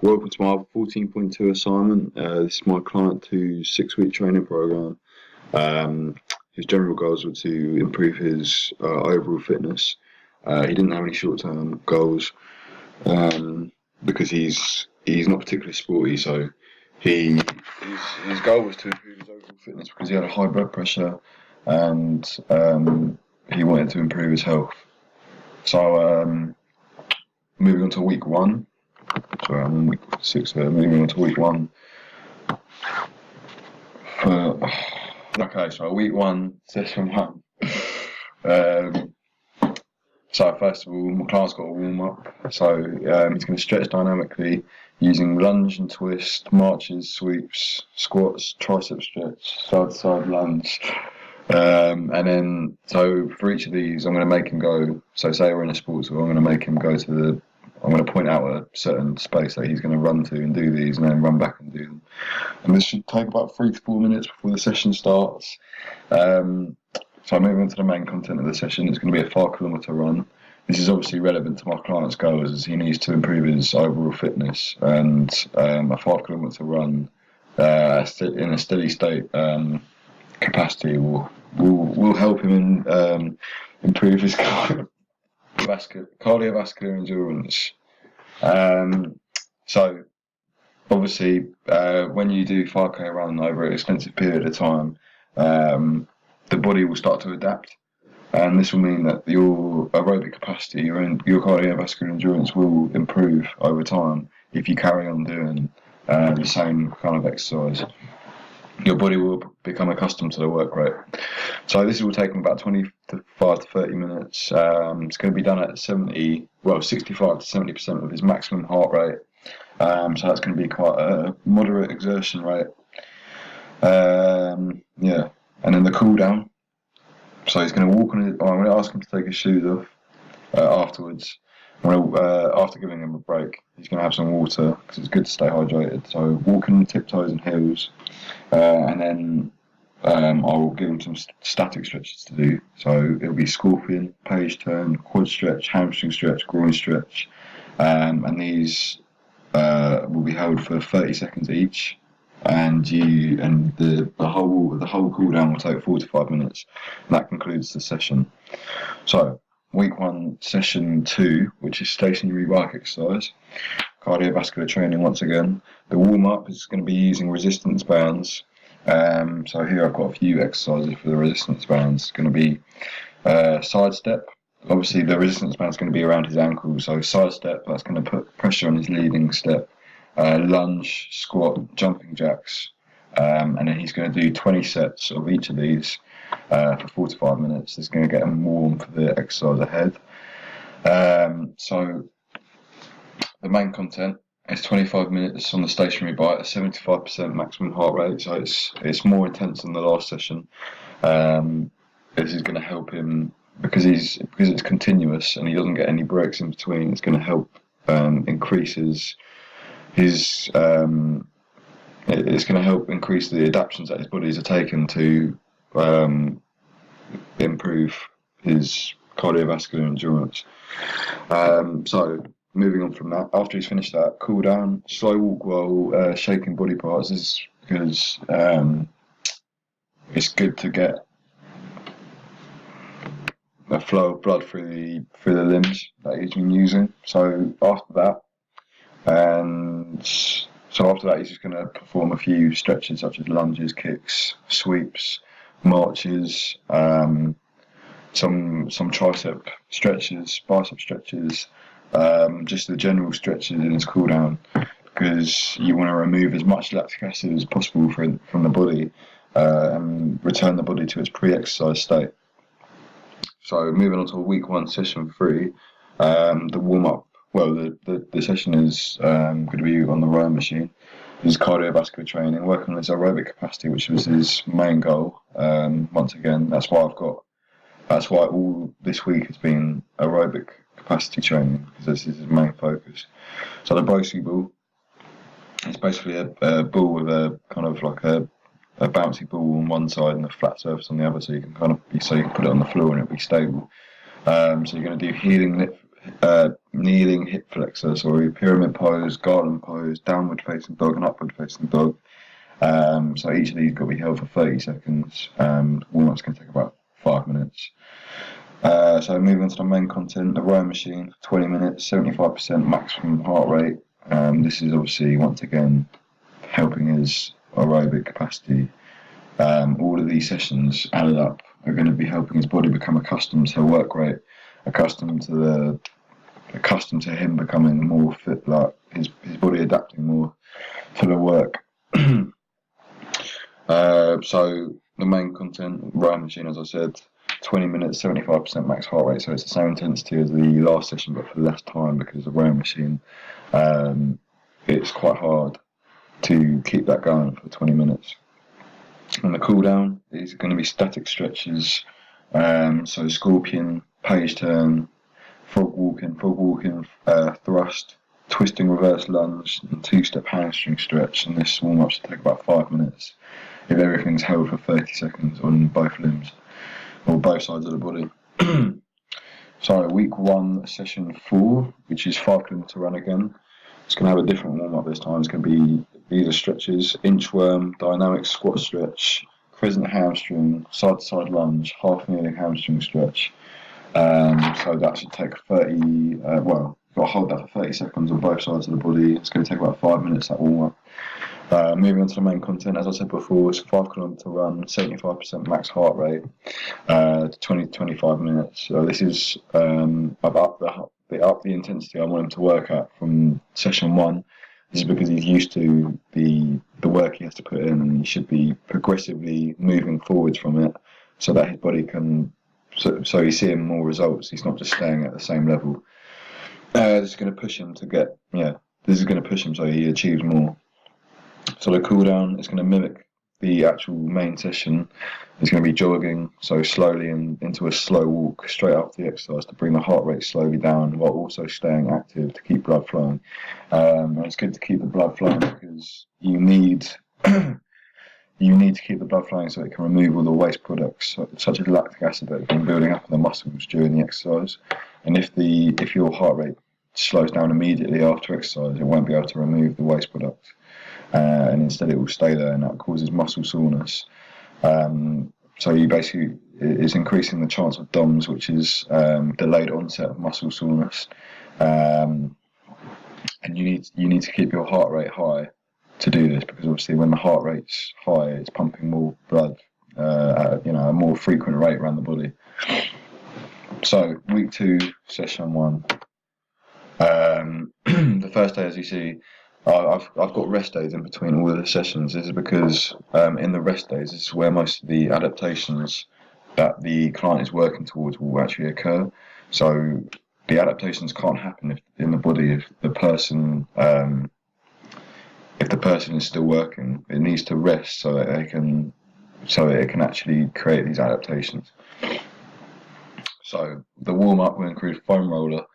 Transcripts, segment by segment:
Welcome to my 14.2 assignment. This is my client to 6-week training program. His general goals were to improve his overall fitness. He didn't have any short-term goals because he's not particularly sporty. So his goal was to improve his overall fitness because he had a high blood pressure and he wanted to improve his health. So moving on to week one. Sorry, I'm on week 6 here. Moving on to week one. Okay, so week one, session one. So first of all, my client's got a warm up. So he's going to stretch dynamically using lunge and twist, marches, sweeps, squats, tricep stretch, side to side lunge. And then, so for each of these, I'm going to make him go. So say we're in a sports hall, I'm going to make him go to I'm going to point out a certain space that he's going to run to and do these, and then run back and do them. And this should take about 3 to 4 minutes before the session starts. So moving on to the main content of the session, it's going to be a 5 kilometre run. This is obviously relevant to my client's goals as he needs to improve his overall fitness, and a 5 kilometre run in a steady state capacity will help him improve his cardiovascular endurance. So obviously when you do 5k run over an extensive period of time, the body will start to adapt, and this will mean that your aerobic capacity, your cardiovascular endurance will improve over time if you carry on doing the same kind of exercise. Your body will become accustomed to the work rate. So this will take him about 25 to 30 minutes. It's going to be done at 65 to 70% of his maximum heart rate. So that's going to be quite a moderate exertion rate. And then the cool down. So he's going to walk on I'm going to ask him to take his shoes off afterwards. After giving him a break, he's going to have some water because it's good to stay hydrated. So walking on tiptoes and heels, and then I'll give him some static stretches to do. So it'll be scorpion, page turn, quad stretch, hamstring stretch, groin stretch, and these will be held for 30 seconds each. And the whole cool down will take 4 to 5 minutes. And that concludes the session. So week one, session 2, which is stationary bike exercise, cardiovascular training once again. The warm up is going to be using resistance bands. So here I've got a few exercises for the resistance bands. It's going to be side step. Obviously the resistance band is going to be around his ankle. So side step, that's going to put pressure on his leading step. Lunge, squat, jumping jacks, and then he's going to do 20 sets of each of these for 4 to 5 minutes. It's going to get him warm for the exercise ahead. So the main content is 25 minutes on the stationary bike, 75% maximum heart rate. So it's more intense than the last session. This is going to help him because it's continuous and he doesn't get any breaks in between. It's going to help increase it's going to help increase the adaptations that his bodies are taking to improve his cardiovascular endurance. So moving on from that, after he's finished that, cool down, slow walk while shaking body parts is because it's good to get a flow of blood through the limbs that he's been using. So after that, he's just going to perform a few stretches such as lunges, kicks, sweeps, marches, some tricep stretches, bicep stretches, just the general stretches in his cool down, because you want to remove as much lactic acid as possible from the body and return the body to its pre-exercise state. So moving on to week one, session 3, the warm up. Well, the session is going to be on the rowing machine. This is cardiovascular training, working on his aerobic capacity, which was his main goal. Once again, that's why all this week has been aerobic capacity training, because this is his main focus. So the Brosi ball is basically a ball with a kind of like a bouncy ball on one side and a flat surface on the other, so you can put it on the floor and it'll be stable. So you're going to do kneeling hip flexor, sorry, pyramid pose, garland pose, downward facing dog, and upward facing dog. So each of these got to be held for 30 seconds. Warm-up's going to take about 5 minutes. So moving on to the main content, the rowing machine, 20 minutes, 75% maximum heart rate. This is obviously, once again, helping his aerobic capacity. All of these sessions added up are going to be helping his body become accustomed to work rate, accustomed to him becoming more fit, like his body adapting more to the work. So the main content, rowing machine, as I said, 20 minutes, 75% max heart rate. So it's the same intensity as the last session, but for less time, because the rowing machine, it's quite hard to keep that going for 20 minutes. And the cool down is going to be static stretches. So scorpion, page turn, frog walking, thrust, twisting reverse lunge, and 2-step hamstring stretch. And this warm up should take about 5 minutes if everything's held for 30 seconds on both limbs or both sides of the body. So week 1, session 4, which is 5 kilometre run again. It's going to have a different warm up this time. It's going to be, these are stretches: inchworm, dynamic squat stretch, crescent hamstring, side to side lunge, half kneeling hamstring stretch. So that should take 30, you've got to hold that for 30 seconds on both sides of the body. It's going to take about 5 minutes, that warm up. Moving on to the main content, as I said before, it's a 5 kilometre run, 75% max heart rate, 20 to 25 minutes. So this is up the intensity I want him to work at from session 1. This is because he's used to the work he has to put in, and he should be progressively moving forwards from it, so that his body can, so he's seeing more results. He's not just staying at the same level. This is going to push him so he achieves more. So the cool down is going to mimic the actual main session. It's going to be jogging, so slowly into a slow walk straight after the exercise to bring the heart rate slowly down while also staying active to keep blood flowing. And it's good to keep the blood flowing because you need to keep the blood flowing so it can remove all the waste products such as lactic acid that have been building up in the muscles during the exercise. And if your heart rate slows down immediately after exercise, it won't be able to remove the waste products. And instead it will stay there, and that causes muscle soreness. So you basically, it's increasing the chance of DOMS, which is delayed onset of muscle soreness. And you need to keep your heart rate high to do this, because obviously when the heart rate's high, it's pumping more blood at a more frequent rate around the body. So week 2, session 1. The first day, as you see, I've got rest days in between all of the sessions. This is because in the rest days, this is where most of the adaptations that the client is working towards will actually occur. So the adaptations can't happen in the body if the person is still working. It needs to rest so that it can actually create these adaptations. So the warm up will include foam roller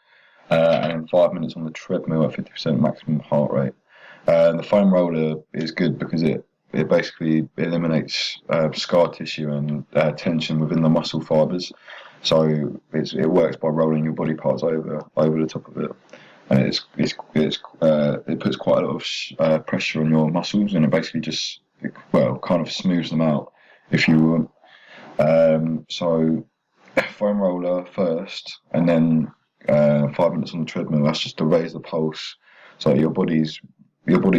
and then 5 minutes on the treadmill at 50% maximum heart rate. The foam roller is good because it basically eliminates scar tissue and tension within the muscle fibres. So it works by rolling your body parts over the top of it, and it puts quite a lot of pressure on your muscles, and it basically just kind of smooths them out, if you will. So foam roller first, and then 5 minutes on the treadmill. That's just to raise the pulse, so your body's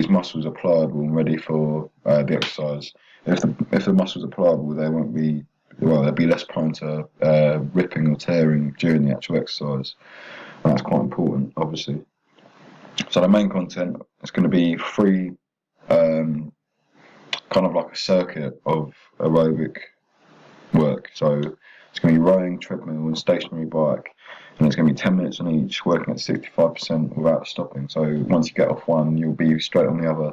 muscles are pliable and ready for the exercise. If the muscles are pliable, they'll be less prone to ripping or tearing during the actual exercise. And that's quite important, obviously. So the main content is going to be 3, kind of like a circuit of aerobic work. So it's going to be rowing, treadmill, and stationary bike. And it's going to be 10 minutes on each, working at 65% without stopping. So once you get off one, you'll be straight on the other.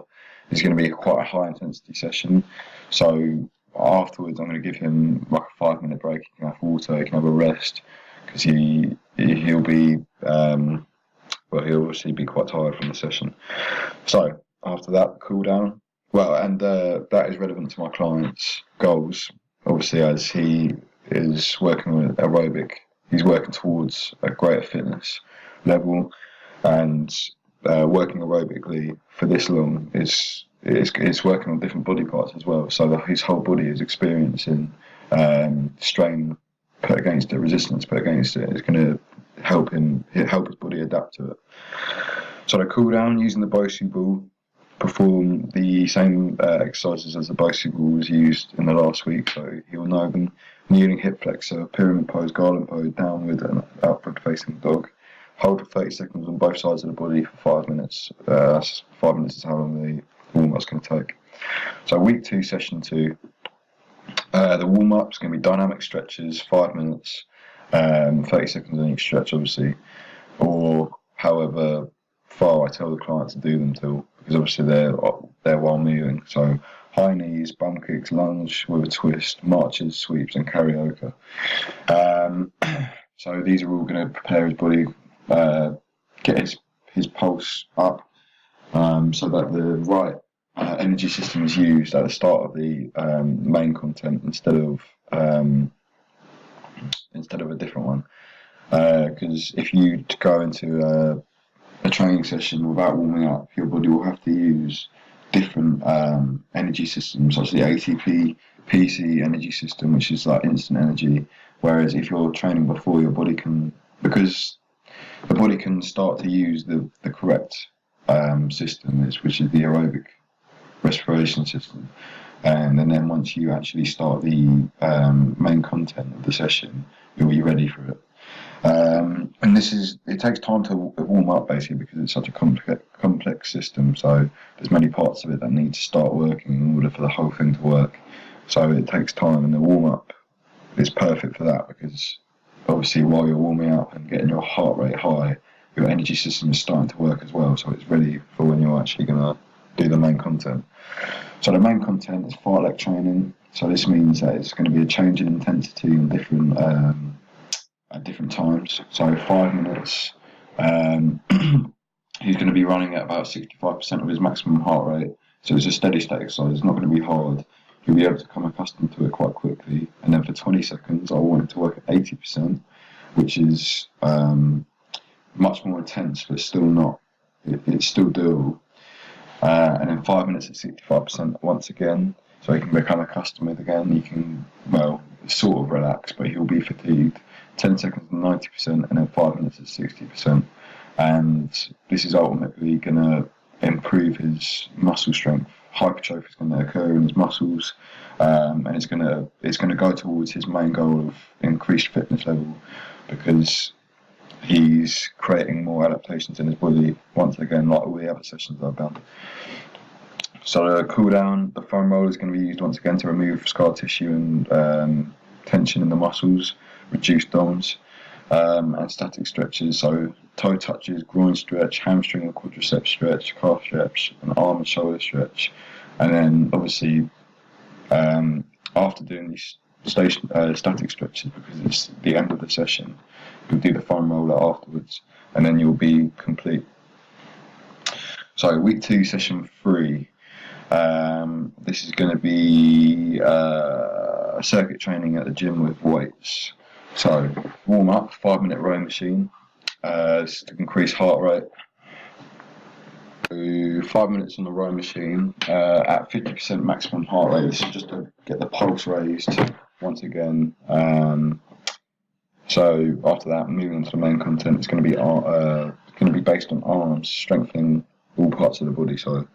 It's going to be quite a high intensity session. So afterwards, I'm going to give him like a 5-minute break. He can have water, he can have a rest, because he'll be he'll obviously be quite tired from the session. So after that, cool down. And that is relevant to my client's goals, obviously, as he is working with aerobic. He's working towards a greater fitness level, and working aerobically for this long is it's working on different body parts as well. So his whole body is experiencing strain put against it, resistance put against it. It's going to help his body adapt to it. So the cool down using the Bosu ball, perform the same exercises as the Bosu ball was used in the last week. So he'll know them: kneeling hip flexor, pyramid pose, garland pose, downward and upward facing dog. Hold for 30 seconds on both sides of the body for 5 minutes. 5 minutes is how long the warm-up's going to take. So week 2, session 2, the warm-up is going to be dynamic stretches, 5 minutes, 30 seconds on each stretch, obviously, or however far I tell the client to do them till, because obviously they're while moving. So high knees, bum kicks, lunge with a twist, marches, sweeps, and karaoke. So these are all going to prepare his body, get his pulse up, so that the right energy system is used at the start of the main content instead of a different one. Because if you go into a training session without warming up, your body will have to use different energy systems, such as the ATP PC energy system, which is like instant energy. Whereas if you're training before, your body can, because the body can start to use the correct system, which is the aerobic respiration system. And then once you actually start the main content of the session, you'll be ready for it. And it takes time to warm up, basically, because it's such a complex system. So there's many parts of it that need to start working in order for the whole thing to work. So it takes time, and the warm up is perfect for that, because obviously while you're warming up and getting your heart rate high, your energy system is starting to work as well. So it's ready for when you're actually going to do the main content. So the main content is fartlek training. So this means that it's going to be a change in intensity in different at different times. So 5 minutes, he's going to be running at about 65% of his maximum heart rate. So it's a steady state exercise. It's not going to be hard. You'll be able to become accustomed to it quite quickly. And then for 20 seconds, I want it to work at 80%, which is much more intense, but still not. It's still doable. And then 5 minutes at 65% once again, so he can become accustomed with again. He can, well, sort of relax, but he'll be fatigued. 10 seconds at 90%, and then 5 minutes at 60%. And this is ultimately going to improve his muscle strength. Hypertrophy is going to occur in his muscles, and it's going to go towards his main goal of increased fitness level, because he's creating more adaptations in his body, once again, like all the other sessions I've done. So the cool down, the foam roller is going to be used once again to remove scar tissue and tension in the muscles, reduce DOMS, and static stretches. So toe touches, groin stretch, hamstring and quadricep stretch, calf stretch, and arm and shoulder stretch. And then obviously after doing these static stretches, because it's the end of the session, you'll do the foam roller afterwards, and then you'll be complete. So week 2, session 3. This is going to be circuit training at the gym with weights. So warm up, 5 minute rowing machine to increase heart rate. Do 5 minutes on the rowing machine at 50% maximum heart rate. This is just to get the pulse raised once again. So after that, moving on to the main content, it's going to be based on arms, strengthening all parts of the body. So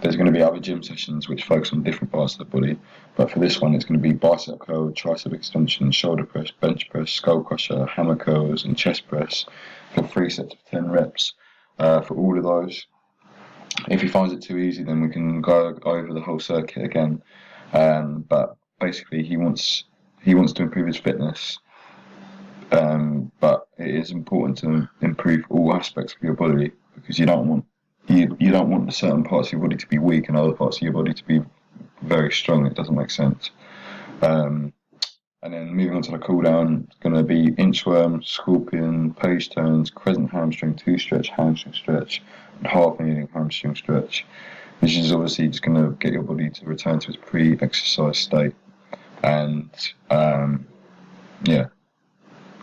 there's going to be other gym sessions which focus on different parts of the body, but for this one it's going to be bicep curl, tricep extension, shoulder press, bench press, skull crusher, hammer curls, and chest press for 3 sets of 10 reps for all of those. If he finds it too easy, then we can go over the whole circuit again. But basically, he wants to improve his fitness. But it is important to improve all aspects of your body, because you don't want certain parts of your body to be weak and other parts of your body to be very strong. It doesn't make sense. And then moving on to the cool down, it's going to be inchworm, scorpion, page turns, crescent hamstring, 2-stretch hamstring stretch, and half kneeling hamstring stretch. This is obviously just going to get your body to return to its pre-exercise state, and going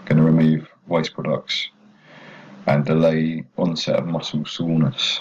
to remove waste products. and delay onset of muscle soreness.